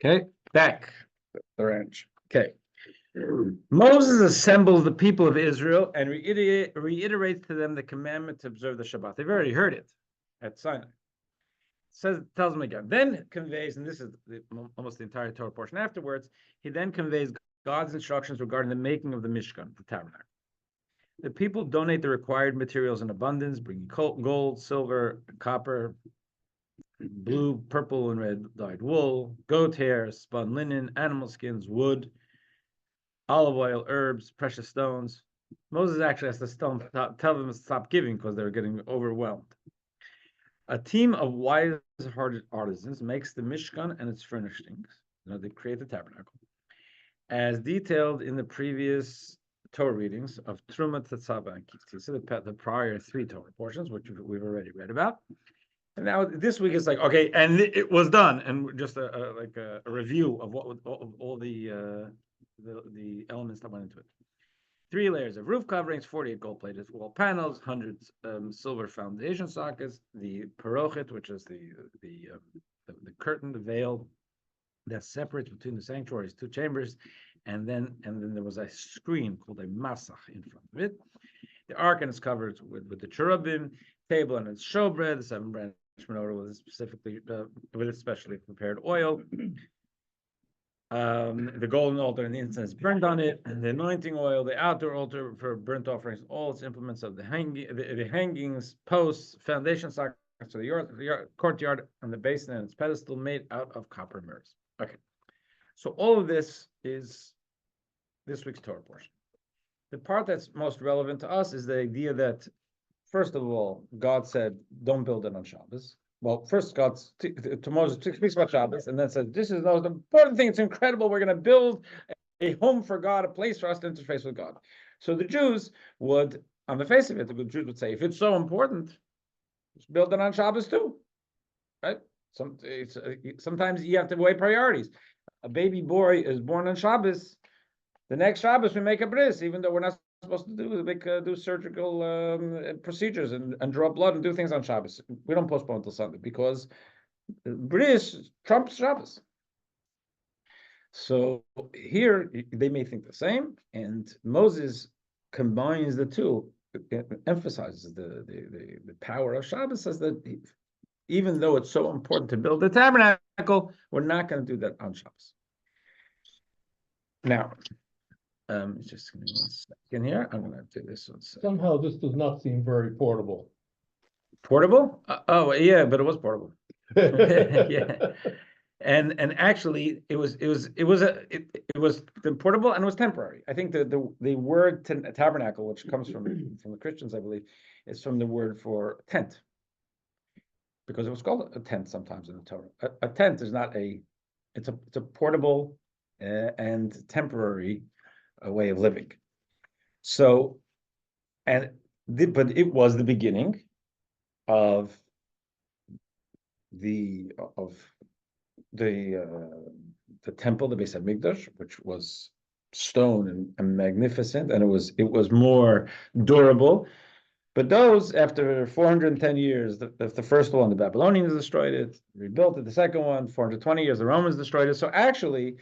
Okay, back the ranch. Okay. Moses assembles the people of Israel and reiterates to them the commandment to observe the Shabbat. They've already heard it at Sinai. Tells them again. Then conveys, and this is almost the entire Torah portion afterwards, he then conveys God's instructions regarding the making of the Mishkan, the tabernacle. The people donate the required materials in abundance, bringing gold, silver, copper, blue, purple, and red dyed wool, goat hair, spun linen, animal skins, wood, olive oil, herbs, precious stones. Moses actually has to tell them to stop giving because they're getting overwhelmed. A team of wise-hearted artisans makes the Mishkan and its furnishings. They create the tabernacle, as detailed in the previous Torah readings of Truma, Tetzaveh, and Kitzitza, the prior 3 Torah portions, which we've already read about. And now this week it's like, okay, and it was done, and just a review of all the elements that went into it. 3 layers of roof coverings, 48 gold-plated wall panels, 100 silver foundation sockets, the parochet, which is the curtain, the veil that separates between the sanctuary's 2 chambers, and then there was a screen called a masach in front of it. The ark and it's covered with the cherubim, table and its showbread, the 7-branch menorah with especially prepared oil. The golden altar and the incense burned on it, and the anointing oil, the outdoor altar for burnt offerings, all its implements of the hangings, posts, foundation sockets, so the courtyard, and the basin and its pedestal made out of copper mirrors. Okay, so all of this is this week's Torah portion. The part that's most relevant to us is the idea that, first of all, God said, don't build it on Shabbos. Well, first God to Moses speaks about Shabbos and then says, this is the most important thing. It's incredible. We're going to build a home for God, a place for us to interface with God. So the Jews would, on the face of it, the Jews would say, if it's so important, just build it on Shabbos too, right? Sometimes you have to weigh priorities. A baby boy is born on Shabbos. The next Shabbos we make a bris, even though we're not supposed to do surgical procedures and draw blood and do things on Shabbos. We don't postpone until Sunday because bris trumps Shabbos. So here they may think the same, and Moses combines the two, emphasizes the power of Shabbos, says that even though it's so important to build the tabernacle, we're not going to do that on Shabbos. Now, just give me 1 second here. I'm going to do this one. Somehow this does not seem very portable. Portable? Oh, yeah, but it was portable. Yeah, and actually, it was portable and it was temporary. I think the word tabernacle, which comes from the Christians, I believe, is from the word for tent, because it was called a tent sometimes in the Torah. A tent is not it's a portable and temporary way of living. So, but it was the beginning of the temple, the Beis Hamikdash, which was stone and magnificent, and it was more durable. But those, after 410 years, the first one, the Babylonians destroyed it, rebuilt it. The second one, 420 years, the Romans destroyed it. So actually,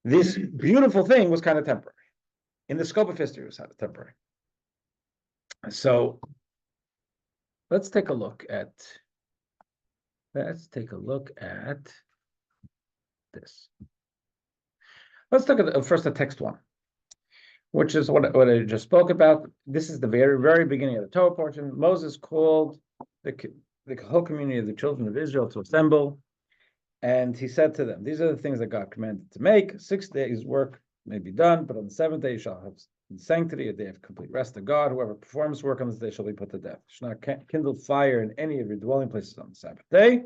this beautiful thing was kind of temporary. In the scope of history, it was kind of temporary. So let's take a look at this. Let's look at first the text 1, which is what I just spoke about. This is the very, very beginning of the Torah portion. Moses called the whole community of the children of Israel to assemble, and he said to them, these are the things that God commanded to make. 6 days work may be done, but on the 7th day you shall have sanctity, a day of complete rest to God. Whoever performs work on this day shall be put to death. You shall not kindle fire in any of your dwelling places on the Sabbath day.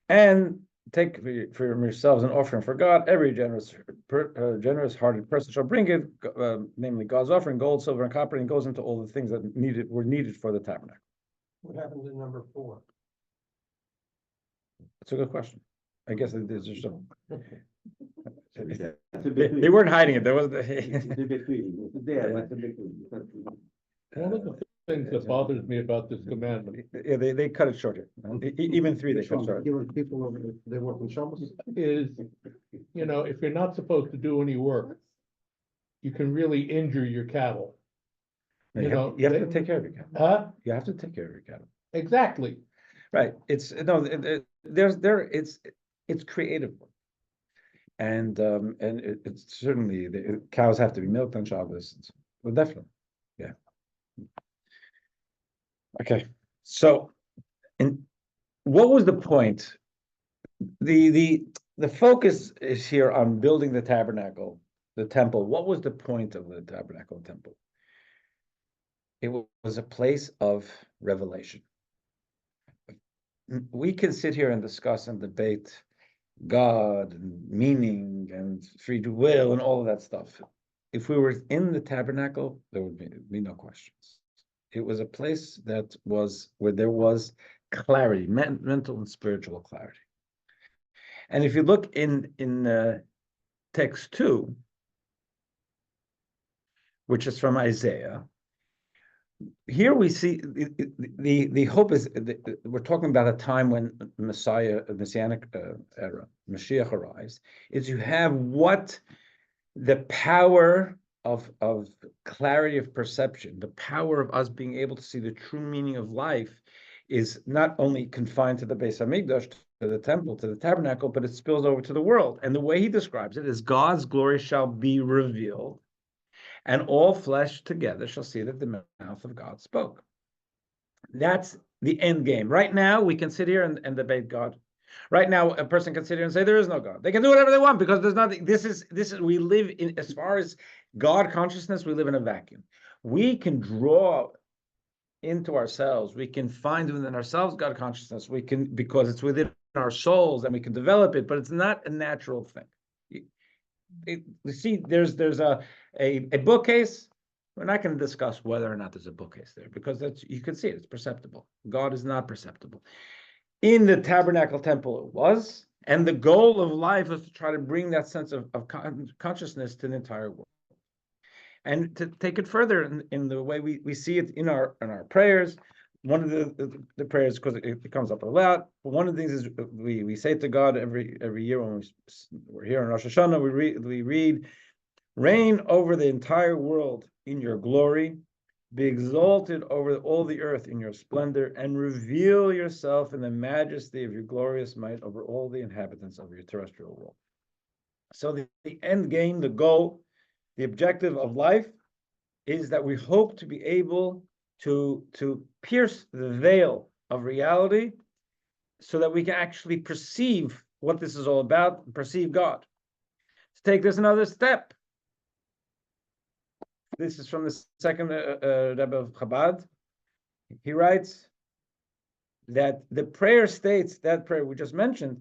And take for yourselves an offering for God. Every generous-hearted person shall bring it, namely God's offering, gold, silver, and copper, and goes into all the things that were needed for the tabernacle. What happened to number 4? That's a good question. I guess there's just some. They weren't hiding it. There was things that bothers me about this commandment Yeah, they cut it short here. Even three, they Which cut one? short. Giving people over, they work on Shabbos? is, if you're not supposed to do any work, you can really injure your cattle. You have to take care of your cattle. Huh? You have to take care of your cattle. Exactly. Right. It's no, it's creative work. And it's certainly the cows have to be milked on Shabbos. Well, definitely. Yeah. Okay. So, and what was the point? The focus is here on building the tabernacle, the temple. What was the point of the tabernacle and temple? It was a place of revelation. We can sit here and discuss and debate God and meaning and free will and all of that stuff. If we were in the tabernacle, there would be no questions. It was a place that was where there was clarity, mental and spiritual clarity. And if you look in text 2, which is from Isaiah, here we see the hope is we're talking about a time when Messianic era, Mashiach arrives, is you have what the power of clarity of perception, the power of us being able to see the true meaning of life is not only confined to the Beis Hamikdash, to the temple, to the tabernacle, but it spills over to the world. And the way he describes it is God's glory shall be revealed, and all flesh together shall see that the mouth of God spoke. That's the end game. Right now, we can sit here and debate God. Right now, a person can sit here and say there is no God. They can do whatever they want because there's nothing. This is we live in, as far as God consciousness, we live in a vacuum. We can draw into ourselves. We can find within ourselves God consciousness. We can, because it's within our souls, and we can develop it, but it's not a natural thing. You see, there's a bookcase. We're not going to discuss whether or not there's a bookcase there because that's, you can see it, it's perceptible. God is not perceptible. In the tabernacle temple, it was, and the goal of life was to try to bring that sense of consciousness to the entire world. And to take it further in the way we see it in our prayers, one of the prayers, because it comes up a lot, but one of the things is we say to God every year when we're here in Rosh Hashanah, we read, reign over the entire world in your glory, be exalted over all the earth in your splendor, and reveal yourself in the majesty of your glorious might over all the inhabitants of your terrestrial world. So the end game, the goal, the objective of life is that we hope to be able to pierce the veil of reality so that we can actually perceive what this is all about, perceive God. To take this another step, this is from the second Rebbe of Chabad. He writes that the prayer states, that prayer we just mentioned,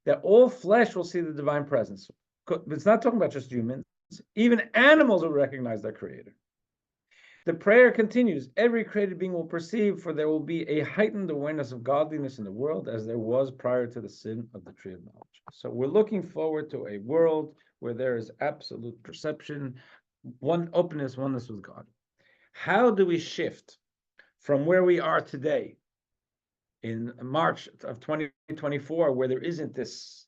that all flesh will see the divine presence. But it's not talking about just humans. Even animals will recognize their creator. The prayer continues, every created being will perceive, for there will be a heightened awareness of godliness in the world as there was prior to the sin of the tree of knowledge. So we're looking forward to a world where there is absolute perception, one openness, oneness with God. How do we shift from where we are today in March of 2024, where there isn't this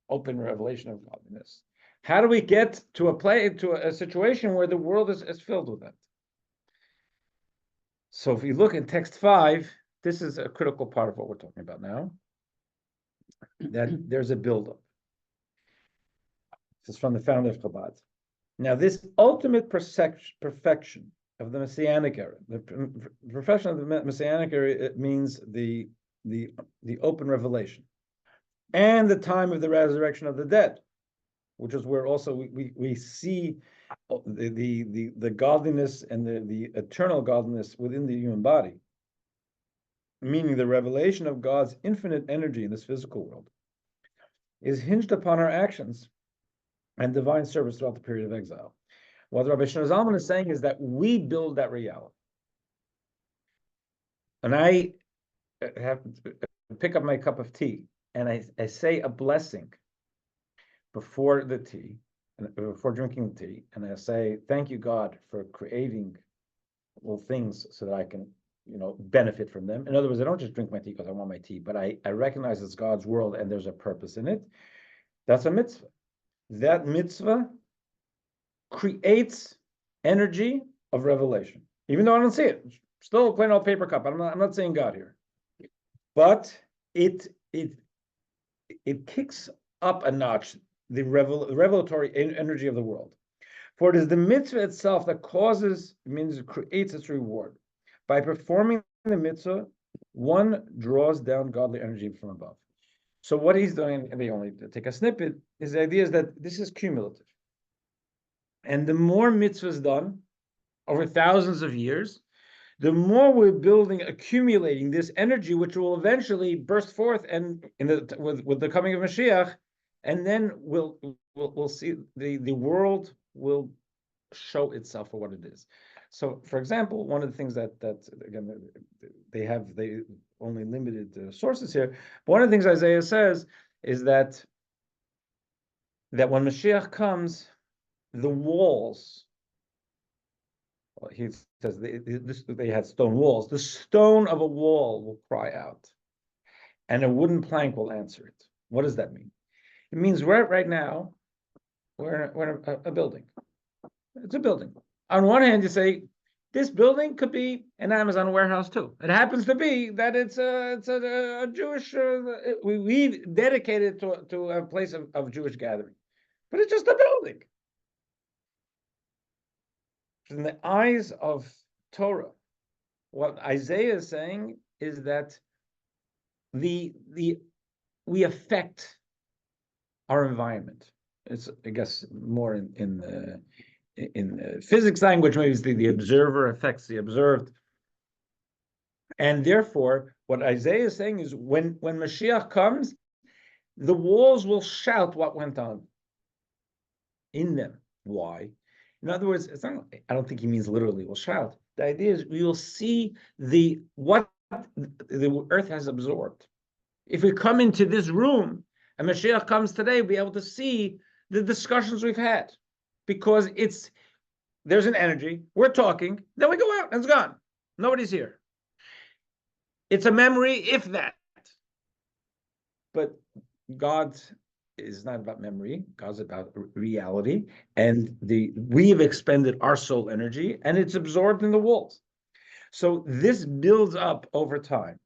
open revelation of godliness? How do we get to a situation where the world is filled with that? So if you look in text 5, this is a critical part of what we're talking about now, that there's a buildup. This is from the founder of Chabad. Now, this ultimate perfection of the Messianic era, the perfection of the Messianic era, it means the open revelation, and the time of the resurrection of the dead, which is where also we see the godliness and the eternal godliness within the human body, meaning the revelation of God's infinite energy in this physical world, is hinged upon our actions and divine service throughout the period of exile. What Rabbi Zalman is saying is that we build that reality. And I have to pick up my cup of tea and I say a blessing before the tea, before drinking the tea, and I say, thank you, God, for creating all things so that I can benefit from them. In other words, I don't just drink my tea because I want my tea, but I recognize it's God's world and there's a purpose in it. That's a mitzvah. That mitzvah creates energy of revelation, even though I don't see it. Still a plain old paper cup. I'm not saying God here, but it kicks up a notch the revelatory energy of the world. For it is the mitzvah itself that means it creates its reward. By performing the mitzvah, one draws down godly energy from above. So what he's doing, and they only take a snippet, his idea is that this is cumulative. And the more mitzvahs done over thousands of years, the more we're accumulating this energy, which will eventually burst forth and with the coming of Mashiach, and then we'll see the world will show itself for what it is. So, for example, one of the things that again they only limited sources here, but one of the things Isaiah says is that when Mashiach comes, the walls. Well, he says they had stone walls. The stone of a wall will cry out, and a wooden plank will answer it. What does that mean? It means right now we're in a building. It's a building. On one hand, you say this building could be an Amazon warehouse too. It happens to be that it's a Jewish. We dedicated to a place of Jewish gathering, but it's just a building. In the eyes of Torah, what Isaiah is saying is that we affect our environment. It's, I guess, more in physics language, maybe it's the observer affects the observed. And therefore, what Isaiah is saying is when Mashiach comes, the walls will shout what went on in them. Why? In other words, I don't think he means literally will shout. The idea is we will see what the earth has absorbed. If we come into this room and Mashiach comes today, we'll be able to see the discussions we've had, because there's an energy. We're talking, then we go out and it's gone. Nobody's here. It's a memory, if that. But God is not about memory. God's about reality, and we have expended our soul energy, and it's absorbed in the walls. So this builds up over time,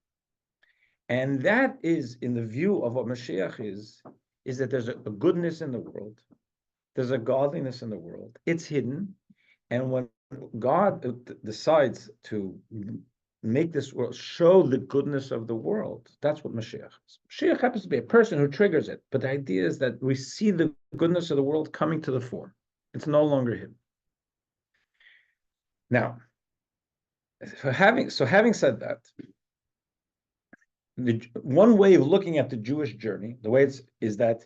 and that is, in the view of what Mashiach is that there's a goodness in the world, there's a godliness in the world. It's hidden, and when God decides to make this world show the goodness of the world, that's what Mashiach is. Mashiach happens to be a person who triggers it, but the idea is that we see the goodness of the world coming to the fore. It's no longer hidden. Now, having said that, one way of looking at the Jewish journey, the way is that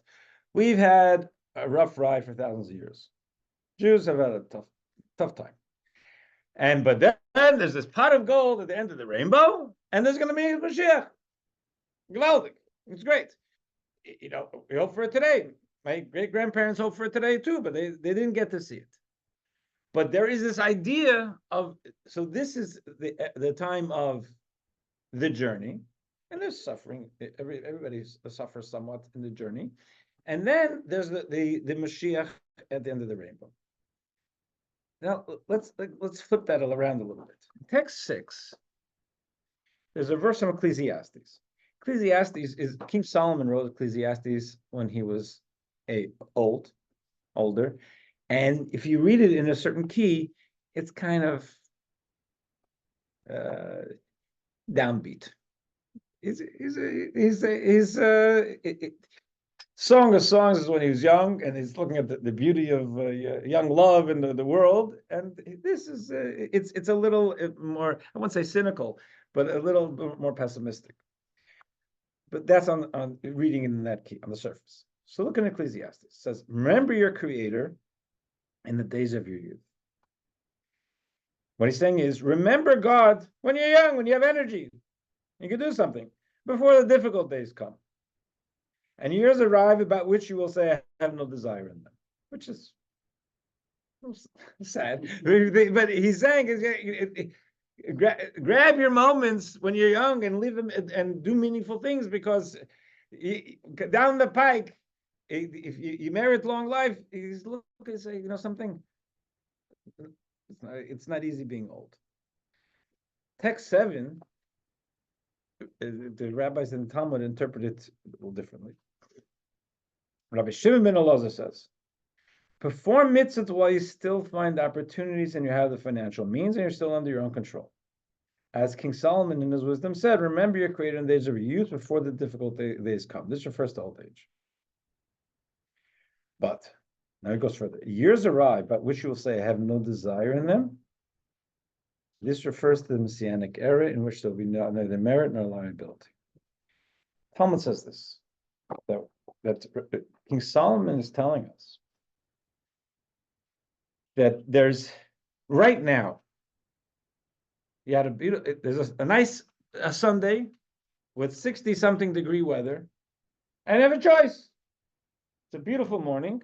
we've had a rough ride for thousands of years. Jews have had a tough time. But then there's this pot of gold at the end of the rainbow, and there's going to be a Mashiach. Gewaldig. It's great. We hope for it today. My great-grandparents hope for it today too, but they didn't get to see it. But there is this idea so this is the time of the journey, and there's suffering. Everybody suffers somewhat in the journey. And then there's the Mashiach at the end of the rainbow. Now, let's flip that around a little bit. In text 6, there's a verse from Ecclesiastes. Ecclesiastes is King Solomon wrote Ecclesiastes when he was older, and if you read it in a certain key, it's kind of downbeat. Song of Songs is when he was young, and he's looking at the beauty of young love in the world. And this is it's a little more, I won't say cynical, but a little more pessimistic. But that's on reading in that key on the surface. So look in Ecclesiastes. It says, "Remember your Creator in the days of your youth." What he's saying is, remember God when you're young, when you have energy, you can do something before the difficult days come. And years arrive about which you will say, "I have no desire in them," which is sad. But he's saying, grab your moments when you're young and live them and do meaningful things, because down the pike, if you merit long life, he's look and say, you know something, it's not easy being old. Text 7, the rabbis in the Talmud interpret it a little differently. Rabbi Shimon ben Elazar says, perform mitzvahs while you still find opportunities and you have the financial means and you're still under your own control. As King Solomon in his wisdom said, remember your creator in the days of your youth before the difficult days come. This refers to old age. But, now it goes further. Years arrive, but which you will say, I have no desire in them. This refers to the Messianic era in which there will be neither merit nor liability. Talmud says this, that King Solomon is telling us that there's, right now, you had there's a nice Sunday with 60-something degree weather, and you have a choice. It's a beautiful morning.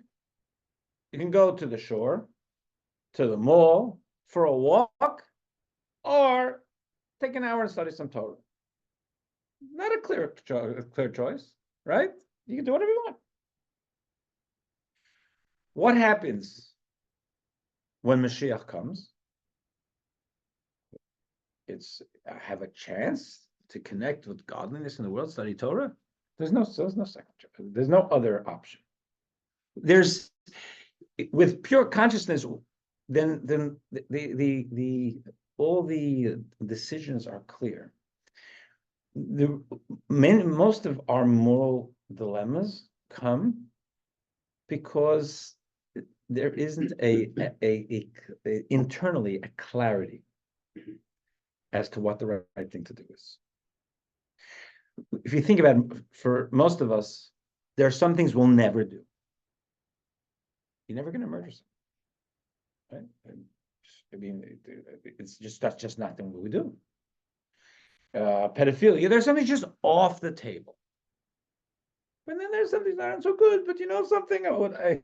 You can go to the shore, to the mall, for a walk, or take an hour and study some Torah. Not a clear choice, right? You can do whatever you want. What happens when Mashiach comes? I have a chance to connect with godliness in the world, study Torah. There's no second choice. There's no other option. There's, with pure consciousness, then all the decisions are clear. Most of our moral dilemmas come because there isn't internally a clarity as to what the right thing to do is. If you think about it, for most of us, there are some things we'll never do. You're never going to murder someone, right? I mean, that's just not the what we do. Pedophilia, there's something just off the table. But then there's something that aren't so good, but you know something, maybe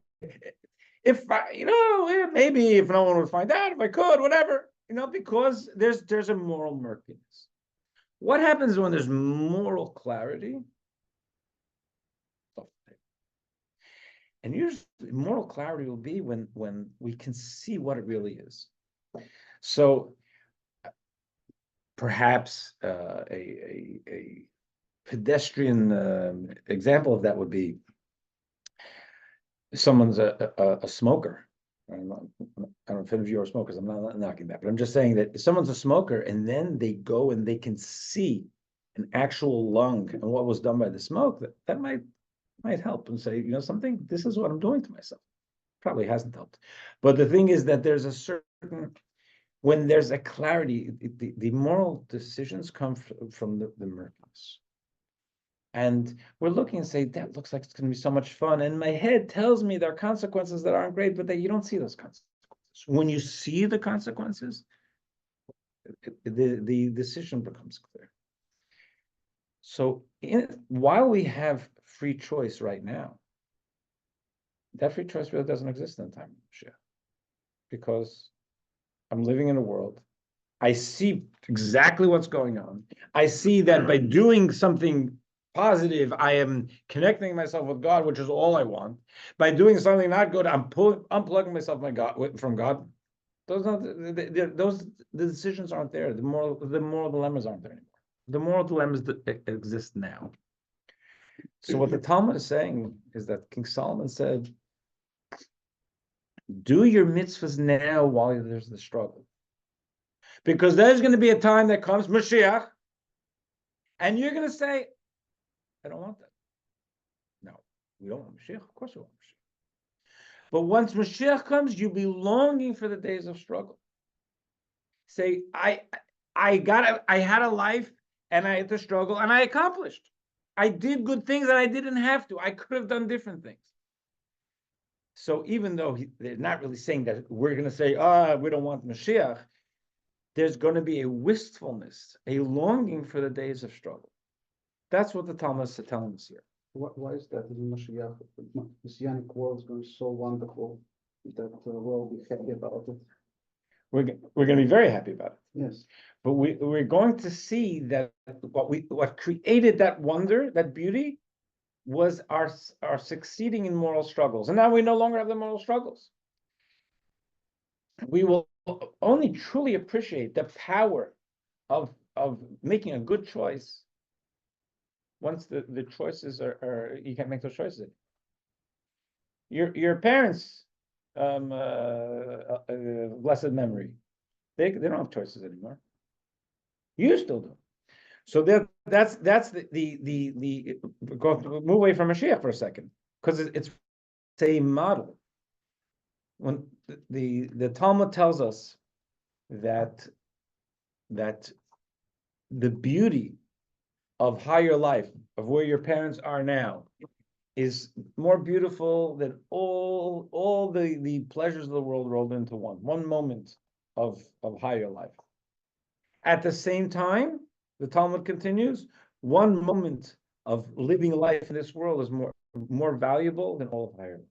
if no one would find out, if I could, whatever, because there's a moral murkiness. What happens when there's moral clarity? And usually moral clarity will be when we can see what it really is. So perhaps a pedestrian example of that would be someone's a smoker. I don't know if any of you are smokers, I'm not knocking that, but I'm just saying that if someone's a smoker and then they go and they can see an actual lung and what was done by the smoke, that might help and say, something, this is what I'm doing to myself. Probably hasn't helped. But the thing is that there's a certain, when there's a clarity, the moral decisions come from the murkiness. And we're looking and say, that looks like it's going to be so much fun. And my head tells me there are consequences that aren't great, but that you don't see those consequences. When you see the consequences, the decision becomes clear. So while we have free choice right now, that free choice really doesn't exist in the time of Mashiach. Because I'm living in a world, I see exactly what's going on. I see that by doing something positive, I am connecting myself with God, which is all I want. By doing something not good, I'm unplugging myself from God. The decisions aren't there. The moral dilemmas aren't there anymore. The moral dilemmas that exist now. So what the Talmud is saying is that King Solomon said, do your mitzvahs now while there's the struggle. Because there's going to be a time that comes, Mashiach, and you're going to say, I don't want that. No, we don't want Mashiach. Of course we want Mashiach. But once Mashiach comes, you'll be longing for the days of struggle. Say, I had a life, and I had to struggle, and I accomplished. I did good things, and I didn't have to. I could have done different things. So even though they're not really saying that we're going to say, we don't want Mashiach, there's going to be a wistfulness, a longing for the days of struggle. That's what the Talmud is telling us here. Why is that? The Messianic world is going to be so wonderful that we'll be happy about it. we're going to be very happy about it. Yes. But we're going to see that what created that wonder, that beauty, was our succeeding in moral struggles. And now we no longer have the moral struggles. We will only truly appreciate the power of making a good choice once the choices are you can't make those choices. Your parents, blessed memory, they don't have choices anymore. You still do. So that's the move away from Mashiach for a second, because it's the same model. When the Talmud tells us that the beauty of higher life, of where your parents are now, is more beautiful than all the pleasures of the world rolled into one moment of higher life. At the same time, the Talmud continues, one moment of living life in this world is more valuable than all of higher life.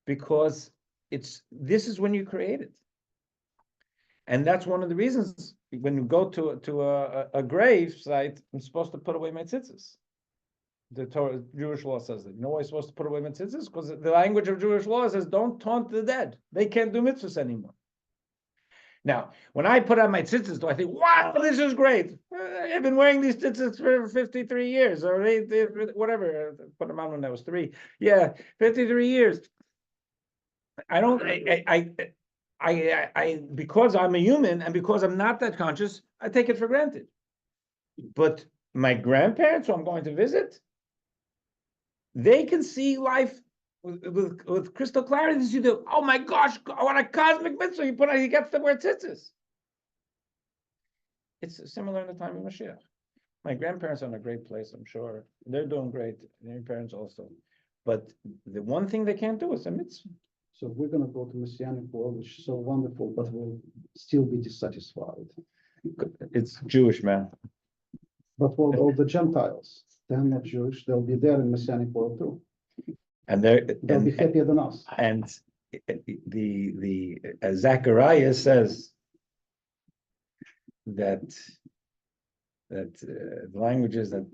Because this is when you create it. And that's one of the reasons when you go to a grave site, I'm supposed to put away my tzitzis. The Torah, Jewish law says that. You know why you're supposed to put away my tzitzis? Because the language of Jewish law says, don't taunt the dead. They can't do mitzvahs anymore. Now, when I put on my tzitzis, do I think, wow, this is great? I've been wearing these tzitzis for 53 years, or whatever. I put them on when I was 3. Yeah, 53 years. I don't, I because I'm a human and because I'm not that conscious, I take it for granted. But my grandparents, who I'm going to visit, they can see life with crystal clarity. They see oh my gosh, what a cosmic mitzvah you put on, he gets to wear tzitzis. It's similar in the time of Mashiach. My grandparents are in a great place, I'm sure. They're doing great, and your parents also. But the one thing they can't do is a mitzvah. So we're gonna go to Messianic world, which is so wonderful, but we'll still be dissatisfied. It's Jewish, man. But for all the Gentiles, they're not Jewish, they'll be there in Messianic world too. And They'll be happier than us. And the Zechariah says that the language is that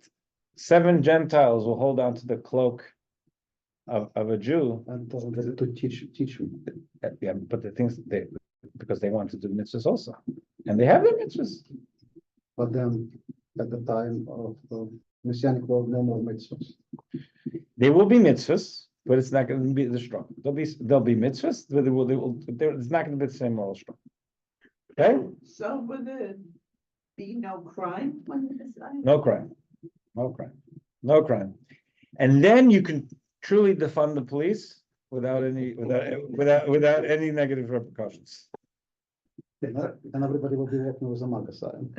7 Gentiles will hold on to the cloak of a Jew, And to teach me. yeah, but the things because they want to do mitzvahs also, and they have their mitzvahs. But then at the time of the Messianic world, no more mitzvahs. There will be mitzvahs, but it's not going to be the strong. There'll be mitzvahs, but it's not going to be the same moral strong. Okay? So would it be no crime when it is done? No crime, no crime, no crime, and then you can truly defund the police without any negative repercussions. And everybody will be working with a MAGA sign.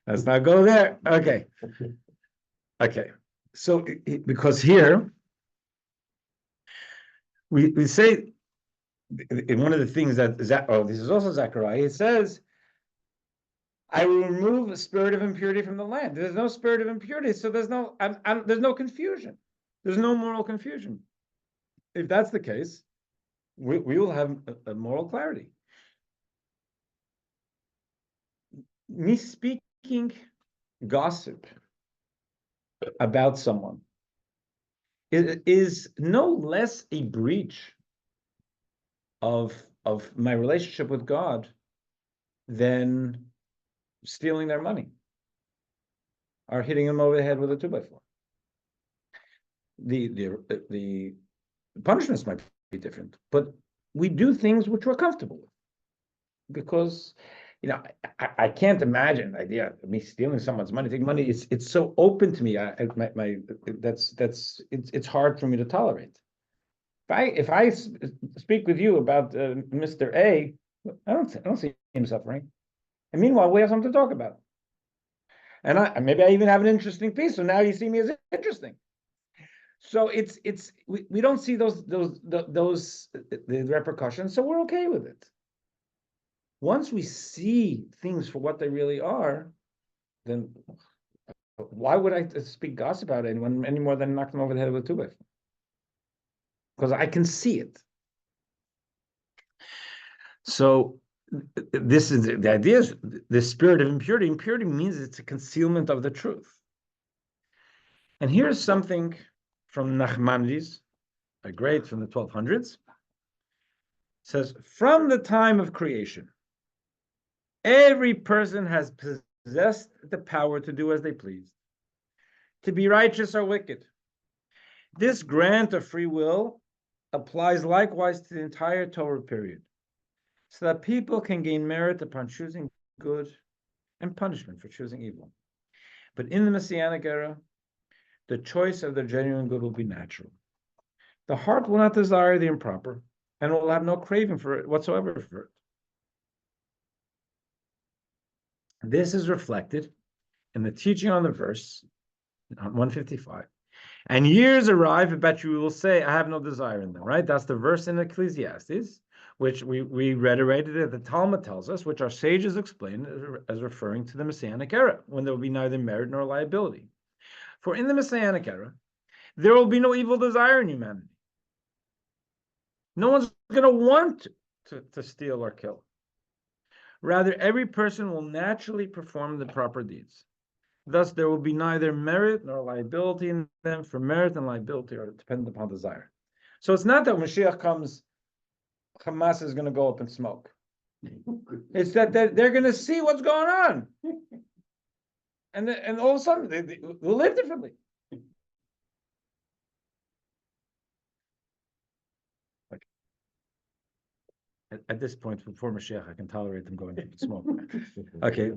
Let's not go there. Okay. So because here we say in one of the things that this is also Zechariah, it says, I will remove a spirit of impurity from the land. There's no spirit of impurity, so there's no confusion. There's no moral confusion. If that's the case, we will have a moral clarity. Me speaking gossip about someone is no less a breach of my relationship with God than stealing their money or hitting them over the head with a 2x4. The punishments might be different, but we do things which we're comfortable with, because I can't imagine the idea of me stealing someone's money, taking money. It's so open to me. It's hard for me to tolerate. If I speak with you about Mr. A, I don't see him suffering, and meanwhile we have something to talk about, and maybe I even have an interesting piece. So now you see me as interesting. So we don't see the repercussions, so we're okay with it. Once we see things for what they really are, then why would I speak gossip about anyone any more than knock them over the head with a 2x4? Because I can see it. So this is the idea is the spirit of impurity. Impurity means it's a concealment of the truth. And here's something from Nachmanides, a great from the 1200s. It says, from the time of creation, every person has possessed the power to do as they please, to be righteous or wicked. This grant of free will applies likewise to the entire Torah period, so that people can gain merit upon choosing good and punishment for choosing evil. But in the Messianic era, the choice of the genuine good will be natural. The heart will not desire the improper, and will have no craving for it whatsoever for it. This is reflected in the teaching on the verse, on 155. And years arrive, I bet you will say, I have no desire in them, right? That's the verse in Ecclesiastes, which we reiterated it. The Talmud tells us, which our sages explain as referring to the Messianic era, when there will be neither merit nor liability. For in the Messianic era, there will be no evil desire in humanity. No one's going to want to steal or kill. Rather, every person will naturally perform the proper deeds. Thus, there will be neither merit nor liability in them, for merit and liability are dependent upon desire. So it's not that when Mashiach comes, Hamas is going to go up in smoke. It's that they're going to see what's going on. And all of a sudden, they'll live differently. At this point, before Mashiach, I can tolerate them going up in smoke. Okay.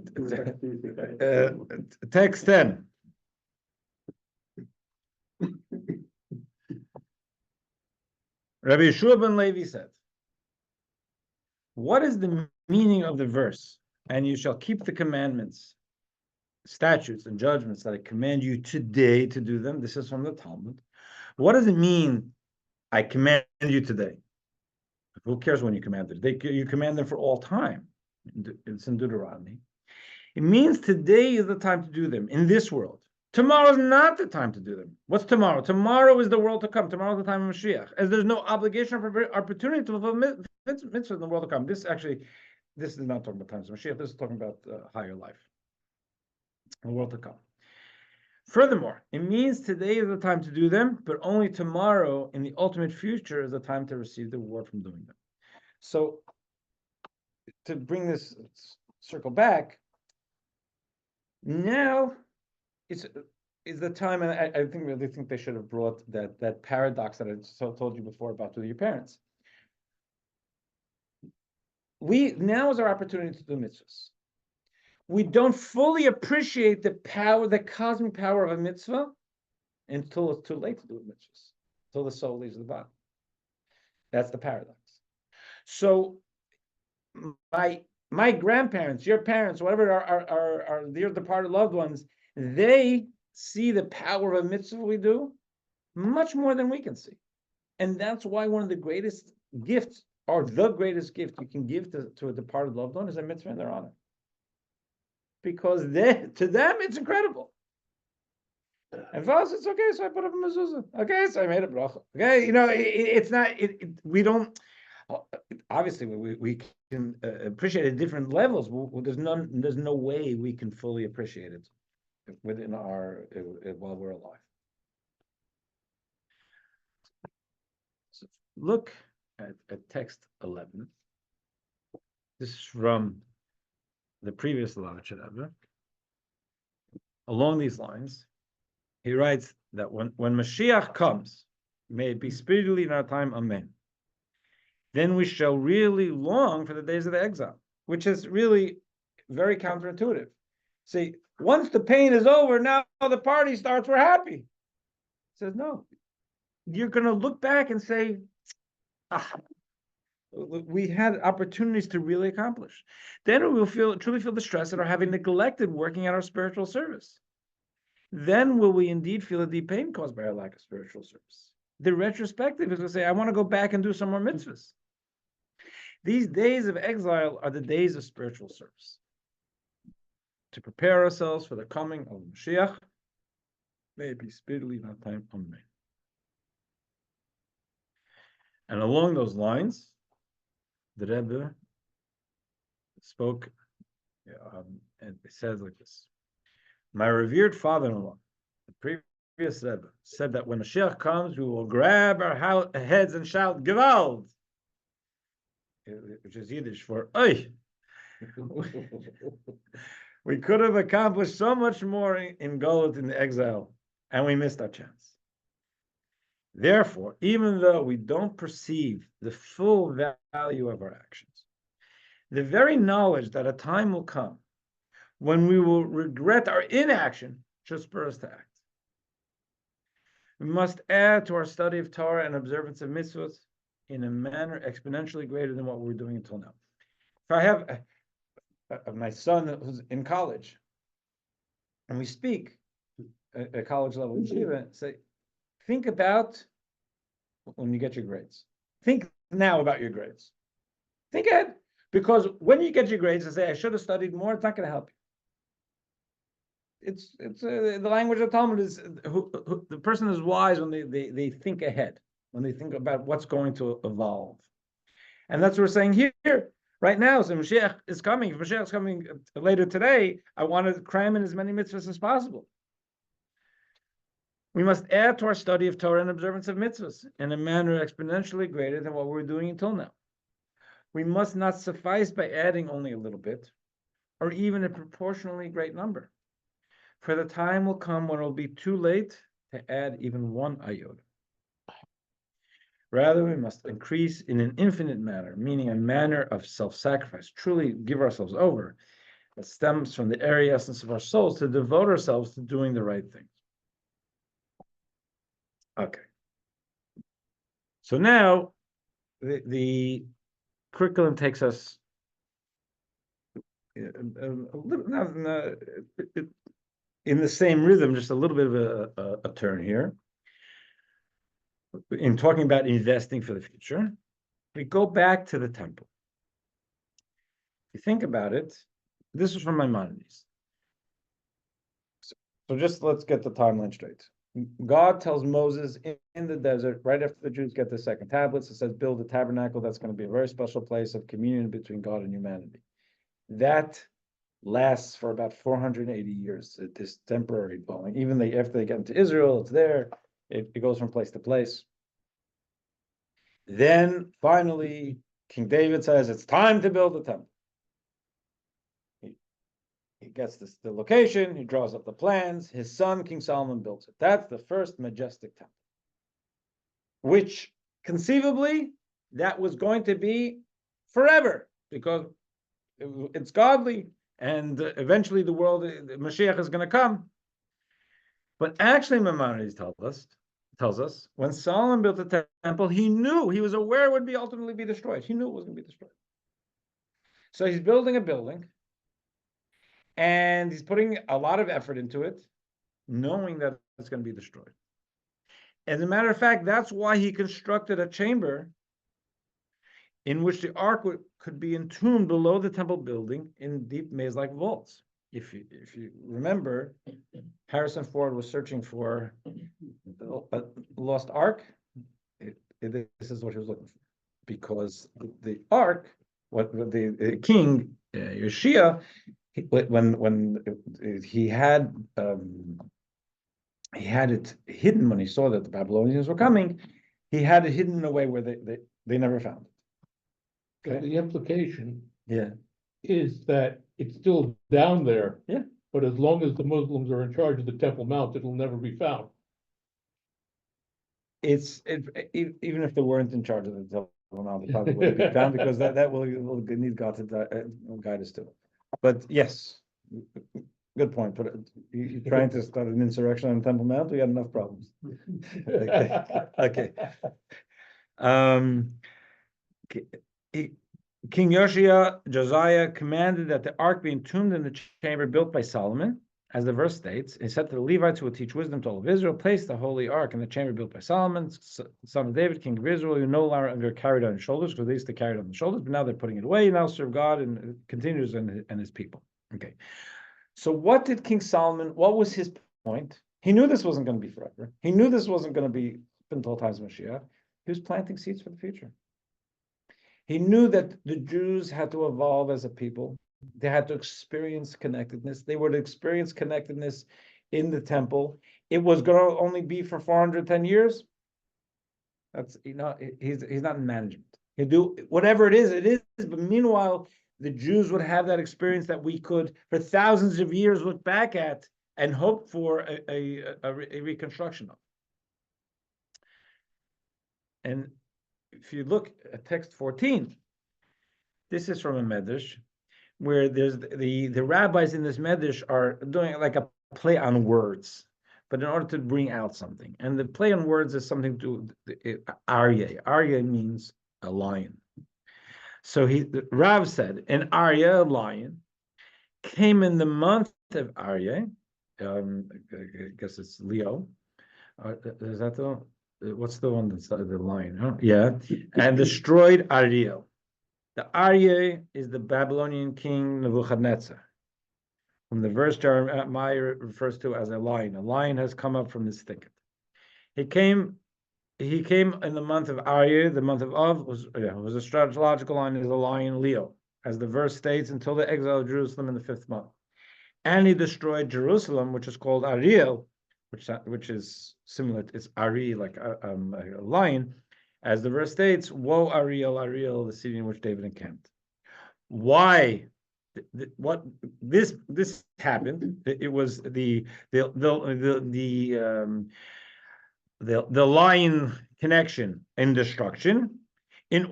Text 10. Rabbi Yeshua ben Levi said, what is the meaning of the verse? And you shall keep the commandments, statutes, and judgments that I command you today to do them. This is from the Talmud. What does it mean, I command you today? Who cares when you command them? You command them for all time. It's in Deuteronomy. It means today is the time to do them in this world. Tomorrow is not the time to do them. What's tomorrow? Tomorrow is the world to come. Tomorrow is the time of Mashiach. As there's no obligation or opportunity to fulfill mitzvah in the world to come. This is not talking about times of Mashiach. This is talking about higher life, the world to come. Furthermore, it means today is the time to do them, but only tomorrow in the ultimate future is the time to receive the reward from doing them. So, to bring this circle back, now is the time, and I really think they should have brought that paradox that I told you before about to your parents. Now is our opportunity to do mitzvahs. We don't fully appreciate the power, the cosmic power of a mitzvah until it's too late to do mitzvahs, until the soul leaves the body. That's the paradox. So my grandparents, your parents, whatever are their departed loved ones, they see the power of a mitzvah we do much more than we can see. And that's why one of the greatest gifts, or the greatest gift you can give to a departed loved one, is a mitzvah in their honor. Because to them, it's incredible. And for us, it's okay, so I put up a mezuzah. Okay, so I made a bracha. Okay, it's not, we don't, obviously, we can appreciate it at different levels. There's no way we can fully appreciate it within while we're alive. So look at text 11. This is from the previous Lalacha Rebbe. Along these lines, he writes that when Mashiach comes, may it be speedily in our time, amen. Then we shall really long for the days of the exile, which is really very counterintuitive. See, once the pain is over, now the party starts, we're happy. He says, no. You're going to look back and say, we had opportunities to really accomplish. Then we will truly feel the stress that are having neglected working at our spiritual service. Then will we indeed feel a deep pain caused by our lack of spiritual service. The retrospective is going to say, I want to go back and do some more mitzvahs. These days of exile are the days of spiritual service. To prepare ourselves for the coming of Mashiach, may it be speedily in our time, amen. And along those lines, the Rebbe spoke, and it says like this: my revered father-in-law, the previous Rebbe, said that when Mashiach comes, we will grab our heads and shout Gewalt, which is Yiddish for Oy. We could have accomplished so much more in Golut in the exile, and we missed our chance. Therefore, even though we don't perceive the full value of our actions, the very knowledge that a time will come when we will regret our inaction should spur us to act. We must add to our study of Torah and observance of mitzvot in a manner exponentially greater than what we're doing until now. If I have my son who's in college, and we speak at college level yeshiva, say, think about when you get your grades. Think now about your grades. Think ahead, because when you get your grades and say, I should have studied more, it's not going to help you. It's the language of Talmud is the person is wise when they think ahead, when they think about what's going to evolve. And that's what we're saying here. Right now, so Mashiach is coming. If Mashiach is coming later today, I want to cram in as many mitzvahs as possible. We must add to our study of Torah and observance of mitzvahs in a manner exponentially greater than what we were doing until now. We must not suffice by adding only a little bit, or even a proportionally great number. For the time will come when it will be too late to add even one iota. Rather, we must increase in an infinite manner, meaning a manner of self-sacrifice, truly give ourselves over, that stems from the very essence of our souls, to devote ourselves to doing the right things. Okay. So now, the curriculum takes us a little, in the same rhythm, just a little bit of a turn here. In talking about investing for the future, we go back to the temple. If you think about it, this is from Maimonides. So just let's get the timeline straight. God tells Moses in the desert, right after the Jews get the second tablets, it says, build a tabernacle. That's going to be a very special place of communion between God and humanity. That lasts for about 480 years, this temporary dwelling. Even after they get into Israel, it's there. It goes from place to place. Then finally, King David says, it's time to build the temple. He gets the location, he draws up the plans, his son, King Solomon, builds it. That's the first majestic temple, which conceivably, that was going to be forever, because it's godly, and eventually the world, Mashiach is going to come. But actually, Maimonides tells us, when Solomon built the temple, he was aware it would ultimately be destroyed. He knew it was going to be destroyed. So he's building a building, and he's putting a lot of effort into it, knowing that it's going to be destroyed. As a matter of fact, that's why he constructed a chamber in which the ark could be entombed below the temple building in deep maze-like vaults. If you remember, Harrison Ford was searching for a lost ark. This is what he was looking for, because the ark, the king Yoshia, when he had it hidden when he saw that the Babylonians were coming, he had it hidden in a way where they never found it. Okay. The implication Yeah. is that it's still down there. Yeah. But as long as the Muslims are in charge of the Temple Mount, it'll never be found. Even if they weren't in charge of the temple now, they probably wouldn't be found, because that will need God to guide us to it. But yes, good point. But you're trying to start an insurrection on Temple Mount, we got enough problems. Okay. King Josiah commanded that the ark be entombed in the chamber built by Solomon, as the verse states. He said to the Levites who would teach wisdom to all of Israel, place the holy ark in the chamber built by Solomon, son of David, king of Israel, who no longer carried on his shoulders, because they used to carry it on the shoulders, but now they're putting it away, now serve God and continues and his people. Okay. So what did King Solomon, what was his point? He knew this wasn't going to be forever. He knew this wasn't going to be until times of Mashiach. He was planting seeds for the future. He knew that the Jews had to evolve as a people. They had to experience connectedness. They would experience connectedness in the temple. It was going to only be for 410 years. That's, he's not in management. He'll do whatever it is. But meanwhile, the Jews would have that experience that we could, for thousands of years, look back at and hope for a reconstruction of. And if you look at text 14, this is from a medrash, where there's the rabbis in this medrash are doing like a play on words, but in order to bring out something. And the play on words is something to Aryeh. Aryeh means a lion. So Rav said, an Aryeh, a lion, came in the month of Aryeh. I guess it's Leo. Is that the what's the one that's the lion? Huh? Yeah, and destroyed Ariel. The Aryeh is the Babylonian king Nebuchadnezzar, whom the verse Jeremiah refers to as a lion. A lion has come up from this thicket. He came in the month of Aryeh. The month of Av was a astrological line is the lion Leo, as the verse states, until the exile of Jerusalem in the 5th month. And he destroyed Jerusalem, which is called Ariel, which is similar. It's Ari, like a lion, as the verse states, "Woe Ariel, Ariel, the city in which David encamped." Why? What this happened? It was the lion connection and destruction. This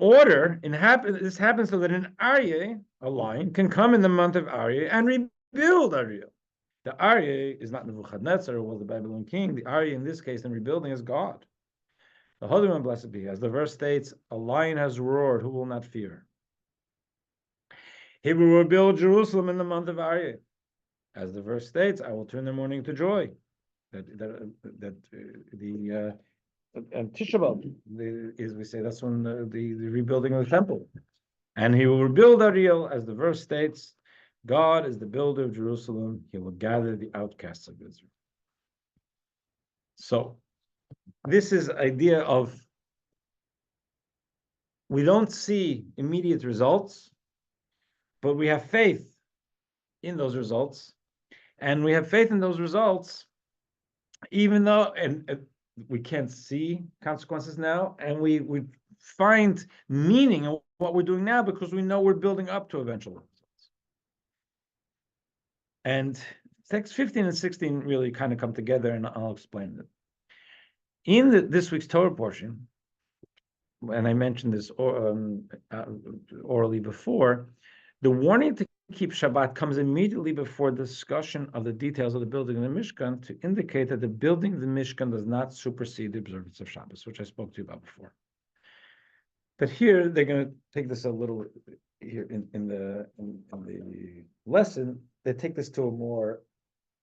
happens so that an Aryeh, a lion, can come in the month of Aryeh and rebuild Ariel. The Aryeh is not Nebuchadnezzar, who was the Babylonian king. The Aryeh in this case in rebuilding is God. The Holy One, blessed be, as the verse states, a lion has roared, who will not fear? He will rebuild Jerusalem in the month of Aryeh. As the verse states, I will turn their mourning to joy. And Tisha B'Av, as we say, that's when the rebuilding of the temple. And he will rebuild Ariel, as the verse states, God is the builder of Jerusalem. He will gather the outcasts of Israel. So this is idea of we don't see immediate results, but we have faith in those results. And we have faith in those results, even though we can't see consequences now, and we find meaning in what we're doing now because we know we're building up to eventual results. And text 15 and 16 really kind of come together, and I'll explain it. In this week's Torah portion, and I mentioned this orally before, the warning to keep Shabbat comes immediately before discussion of the details of the building of the Mishkan to indicate that the building of the Mishkan does not supersede the observance of Shabbos, which I spoke to you about before. But here they're going to take this a little here in the lesson. They take this to a more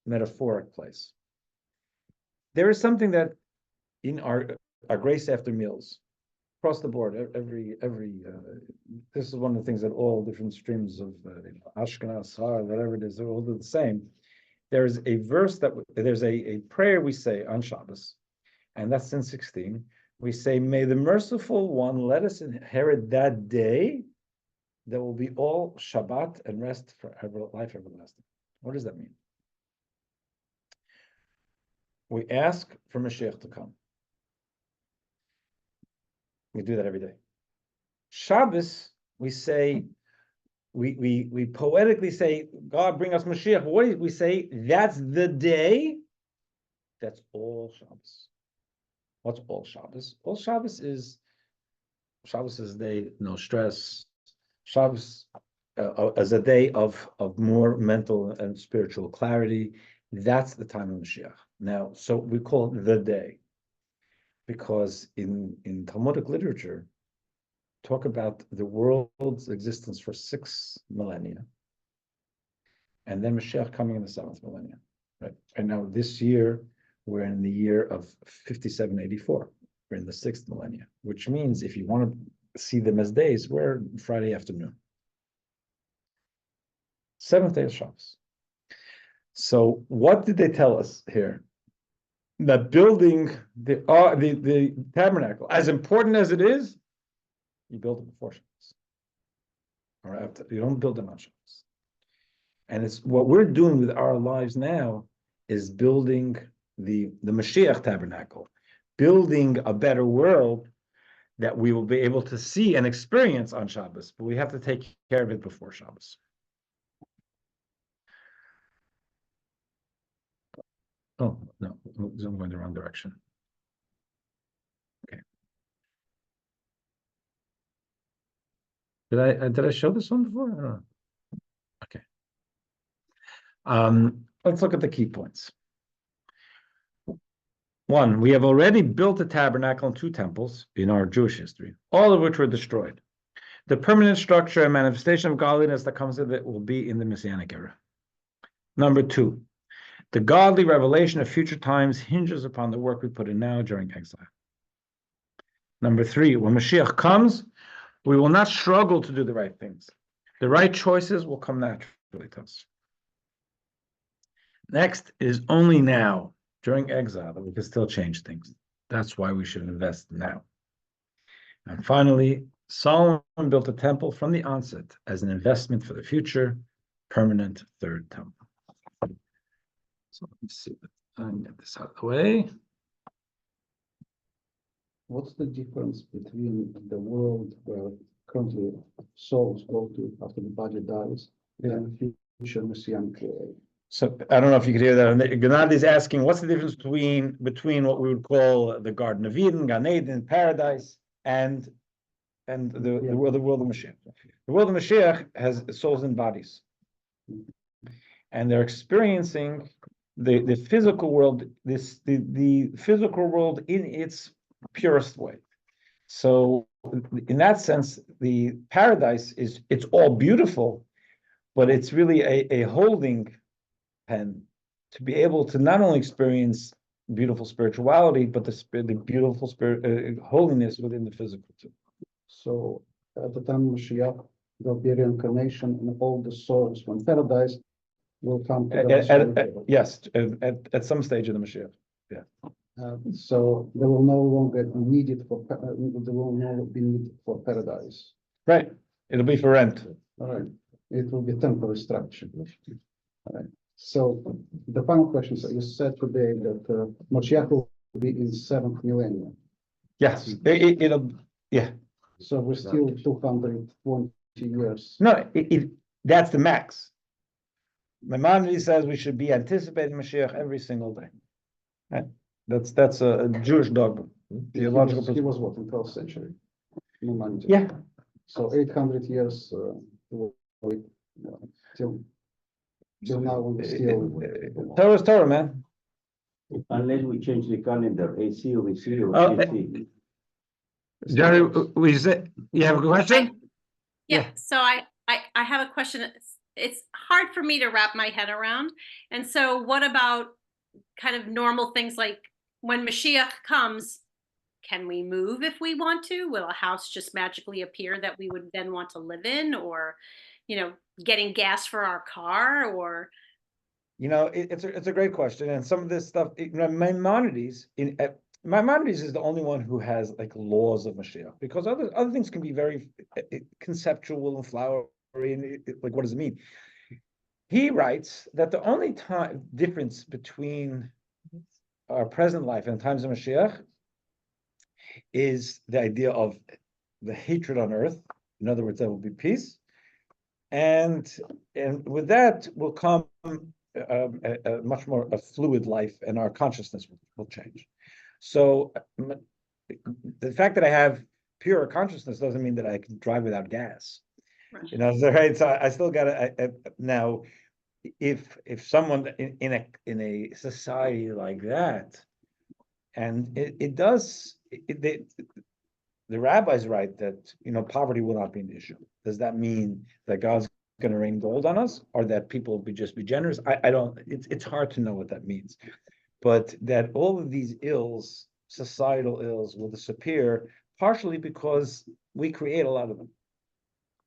metaphoric place. There is something that in our grace after meals, across the board, every this is one of the things that all different streams of Ashkenaz, whatever it is, they're all the same. There's a verse there's a prayer we say on Shabbos, and that's in 16. We say, "May the merciful one let us inherit that day that will be all Shabbat and rest forever, life everlasting." What does that mean? We ask for Mashiach to come. We do that every day. Shabbos, we say, we poetically say, God, bring us Mashiach. What do we say? That's the day. That's all Shabbos. What's all Shabbos? All Shabbos is day, no stress. Shabbos as a day of more mental and spiritual clarity. That's the time of Mashiach. Now, so we call it the day, because in Talmudic literature, talk about the world's existence for 6 millennia, and then Mashiach coming in the 7th millennium, right? And now this year, we're in the year of 5784. We're in the 6th millennia, which means if you want to see them as days, we're Friday afternoon. 7th day of Shabbos. So what did they tell us here? That building the tabernacle, as important as it is, you build it before Shabbos. or after. You don't build them on Shabbos. And it's what we're doing with our lives now is building the Mashiach tabernacle, building a better world that we will be able to see and experience on Shabbos, but we have to take care of it before Shabbos. Oh, no, I'm going the wrong direction. Okay. Did I show this one before? I don't know. Okay. Let's look at the key points. One, we have already built a tabernacle and 2 temples in our Jewish history, all of which were destroyed. The permanent structure and manifestation of godliness that comes with it will be in the Messianic era. Number 2, the godly revelation of future times hinges upon the work we put in now during exile. Number 3, when Mashiach comes, we will not struggle to do the right things. The right choices will come naturally to us. Next, it is only now, during exile, that we can still change things. That's why we should invest now. And finally, Solomon built a temple from the onset as an investment for the future, permanent 3rd temple. So let's see if I can get this out of the way. What's the difference between the world where currently souls go to after the body dies and future Messianic era? So I don't know if you could hear that. Gennady is asking, what's the difference between what we would call the Garden of Eden, Gan Eden, paradise, and the world of Mashiach. The world of Mashiach has souls and bodies, and they're experiencing the physical world, the physical world in its purest way. So in that sense, the paradise it's all beautiful, but it's really a holding pen to be able to not only experience beautiful spirituality, but the beautiful spirit holiness within the physical too. So at the time of Mashiach, there'll be reincarnation, and all the souls from paradise will come to the Yes, at some stage of the Mashiach. so they will no longer be needed for they will no longer be needed for paradise. Right. It'll be for rent. All right. It will be temporary structure. All right. So the final question, so you said today that Mashiach will be in 7th millennium. Yes. Yeah. So we're still 220 years. No, that's the max. Mendy says we should be anticipating Mashiach every single day. Right? That's a Jewish dogma, theological He principle. was what, in 12th century? Mendy. Yeah. So 800 years till now we're still. Torah is Torah, man. Unless we change the calendar, AC or AC or Oh, AC. Jerry, we say you have a question? Yeah, Yeah. so I have a question. It's hard for me to wrap my head around. And so what about kind of normal things like when Mashiach comes, can we move if we want to? Will a house just magically appear that we would then want to live in, or, getting gas for our car, or? It's a great question, and some of this stuff. Maimonides Maimonides is the only one who has like laws of Mashiach, because other things can be very conceptual and flowery, and like what does it mean? He writes that the only difference between our present life and times of Mashiach is the idea of the hatred on earth. In other words, there will be peace, and with that will come a much more fluid life, and our consciousness will change. So the fact that I have pure consciousness doesn't mean that I can drive without gas. Right. Right? So I still got to now. If someone in a society like that, and the rabbis write that poverty will not be an issue. Does that mean that God's going to rain gold on us, or that people will just be generous? I don't. It's hard to know what that means, but that all of these ills, societal ills, will disappear partially because we create a lot of them.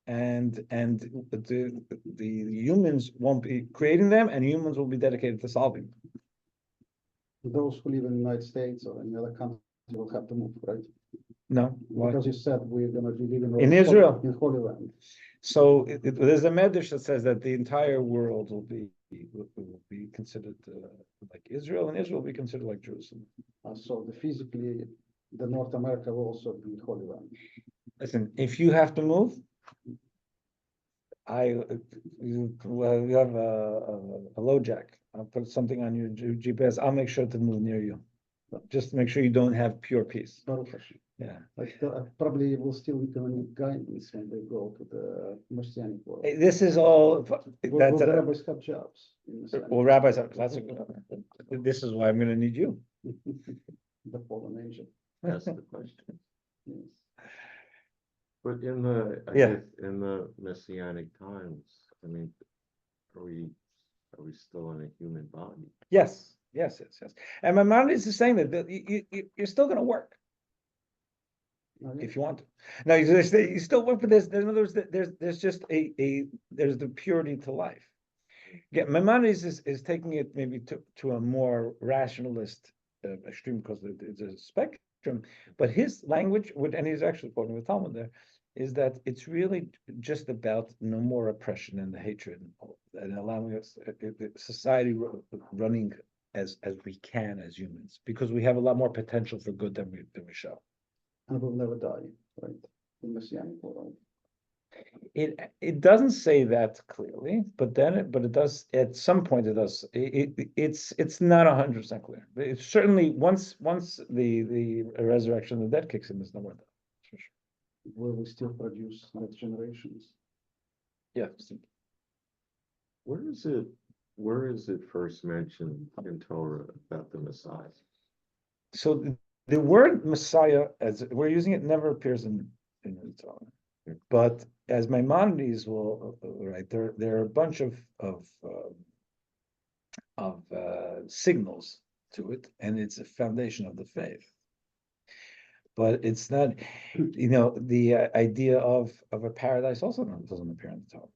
And the humans won't be creating them, and humans will be dedicated to solving them. Those who live in the United States or any other country will have to move, right? No, Because you said we're going to be living In Israel. in Holy Land. So there's a medrash that says that the entire world will be considered like Israel, and Israel will be considered like Jerusalem. So physically, the North America will also be Holy Land. Listen, if you have to move, you have a low jack. I'll put something on your GPS. I'll make sure to move near you. Just to make sure you don't have pure peace. Baruch Hashem. Yeah. Like probably will still be doing guidance when they go to the Messianic world. This is all, Will that's, the rabbis have jobs? In Messianic well, rabbis have, this is why I'm gonna need you. The fallen angel. That's the question. Yes. But in the, I Yeah. guess, in the messianic times, I mean, are we still in a human body? Yes. And my mind is saying that you're still gonna work Okay. if you want to. Now, you still work, but in other words, there's just there's the purity to life. Yeah, Maimonides is taking it maybe to a more rationalist extreme because it's a spectrum, but his language and he's actually quoting the Talmud there, is that it's really just about no more oppression and the hatred and allowing us society running as we can as humans, because we have a lot more potential for good than we show. And will never die, right? In Messianic world. It doesn't say that clearly, but it does at some point. It does. It's not 100% clear. It's certainly once the resurrection of the dead kicks in, there's no more death. For sure. Will we still produce next generations? Yeah. Where is it first mentioned in Torah about the Messiah? So the word Messiah, as we're using it, never appears in the Torah. But as Maimonides will write, there are a bunch of signals to it, and it's a foundation of the faith. But it's not, the idea of a paradise also doesn't appear in the Torah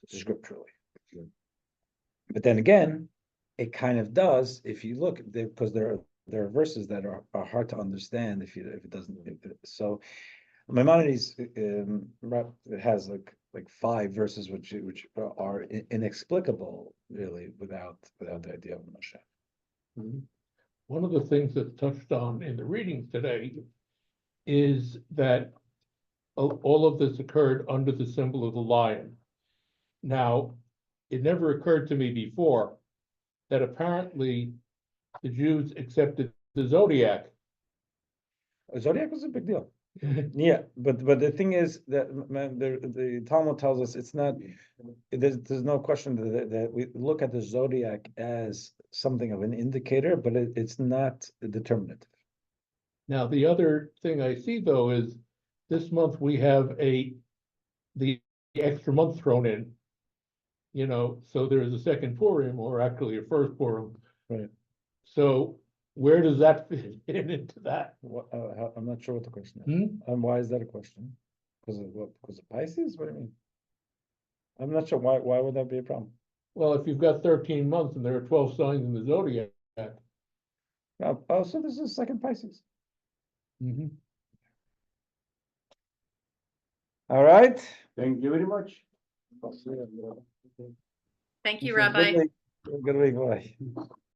scripturally. But then again, it kind of does if you look, because there are verses that are hard to understand if it doesn't. So Maimonides has like 5 verses which are inexplicable really without the idea of Moshe. Mhm. One of the things that's touched on in the readings today is that all of this occurred under the symbol of the lion. Now, it never occurred to me before that apparently the Jews accepted the zodiac. Zodiac was a big deal. Yeah, but the thing is that the Talmud tells us it's not. There's no question that we look at the zodiac as something of an indicator, but it's not determinative. Now, the other thing I see though is this month we have the extra month thrown in. So there is a second Purim, or actually a first Purim. Right. So where does that fit into that? I'm not sure what the question is. Hmm? And why is that a question? Because of what? Because of Pisces? What do you mean? I'm not sure why would that be a problem? Well, if you've got 13 months and there are 12 signs in the zodiac. Oh, so this is second Pisces. Mhm. All right. Thank you very much. Thank you, Good Rabbi. week. Good week. Bye.